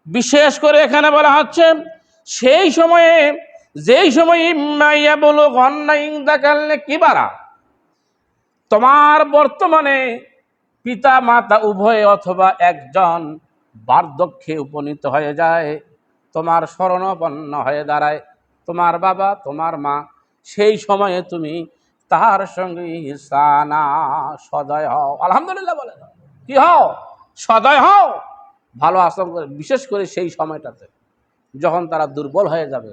বিশেষ করে এখানে বলা হচ্ছে সেই সময়ে, যেই সময় ইম্মাইয়া বলো গন্নাইং দেখালে কি বারা, তোমার বর্তমানে পিতা মাতা উভয়ে অথবা একজন বার্ধক্যে উপনীত হয়ে যায়, তোমার শরণাপন্ন হয়ে দাঁড়ায় তোমার বাবা তোমার মা, সেই সময়ে তুমি তার সঙ্গে ইহসানা সদয় হও। আলহামদুলিল্লাহ বলে কি হও? সদয় হও, ভালো আচরণ করে। বিশেষ করে সেই সময়টাতে যখন তারা দুর্বল হয়ে যাবে,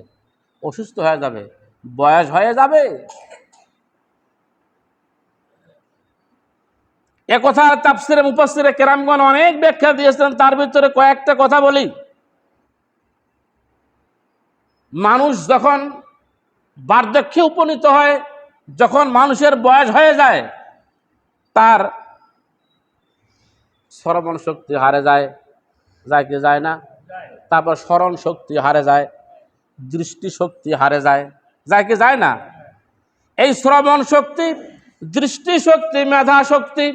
অসুস্থ হয়ে যাবে, বয়স হয়ে যাবে। একথা তাফসিরে মুফাসসিরে কেরামগণ অনেক ব্যাখ্যা দিয়েছেন, তার ভিতরে কয়েকটা কথা বলি। মানুষ যখন বার্ধক্যে উপনীত হয়, যখন মানুষের বয়স হয়ে যায়, তার শ্রবণ শক্তি হারে যায়, যায় কি যায় না? তারপর স্মরণ শক্তি হারে যায়, দৃষ্টি শক্তি হারে যায়, যায় কি যায় না? এই শ্রবণ শক্তি, দৃষ্টি শক্তি, মেধা শক্তি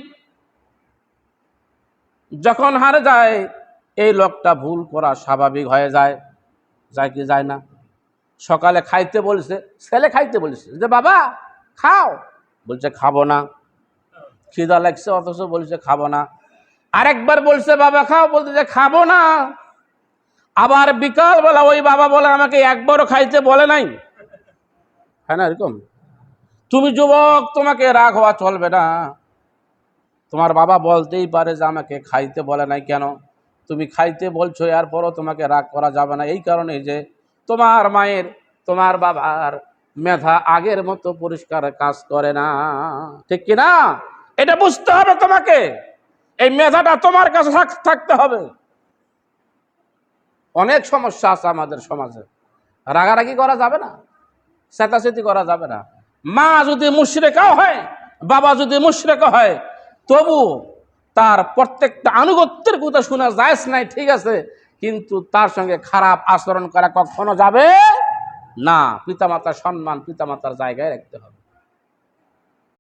যখন হারে যায়, এই লোকটা ভুল করা স্বাভাবিক হয়ে যায়, যায় কি যায় না? সকালে খাইতে বলছে, ছেলে খাইতে বলছে যে বাবা খাও, বলছে খাবো না। খিদা লাগছে অথচ বলছে খাবো না। আরেকবার বলছে বাবা খাও, বলতে যে খাবো না। আবার বিকাল বেলা ওই বাবা বলে আমাকে একবারও খাইতে বলে নাই। হ্যাঁ না এরকম? তুমি যুবক, তোমাকে রাগ হওয়া চলবে না। তোমার বাবা বলতেই পারে যে আমাকে খাইতে বলে নাই কেন, তুমি খাইতে বলছো, এরপরও তোমাকে রাগ করা যাবে না। এই কারণে যে তোমার মায়ের, তোমার বাবার মেধা আগের মতো পরিষ্কার কাজ করে না, ঠিক কি না? এটা বুঝতে হবে তোমাকে, এই মেধাটা তোমার কাছে থাকতে হবে। অনেক সমস্যা আছে আমাদের সমাজে, রাগারাগি করা যাবে না, চেতাচেতি করা যাবে না। মা যদি মুশরিকাও হয়, বাবা যদি মুশরিকও হয়, তবু তার প্রত্যেকটা আনুগত্যের কথা শোনা জায়েজ নাই, ঠিক আছে, কিন্তু তার সঙ্গে খারাপ আচরণ করা কখনো যাবে না। পিতামাতার সম্মান পিতামাতার জায়গায় রাখতে হবে।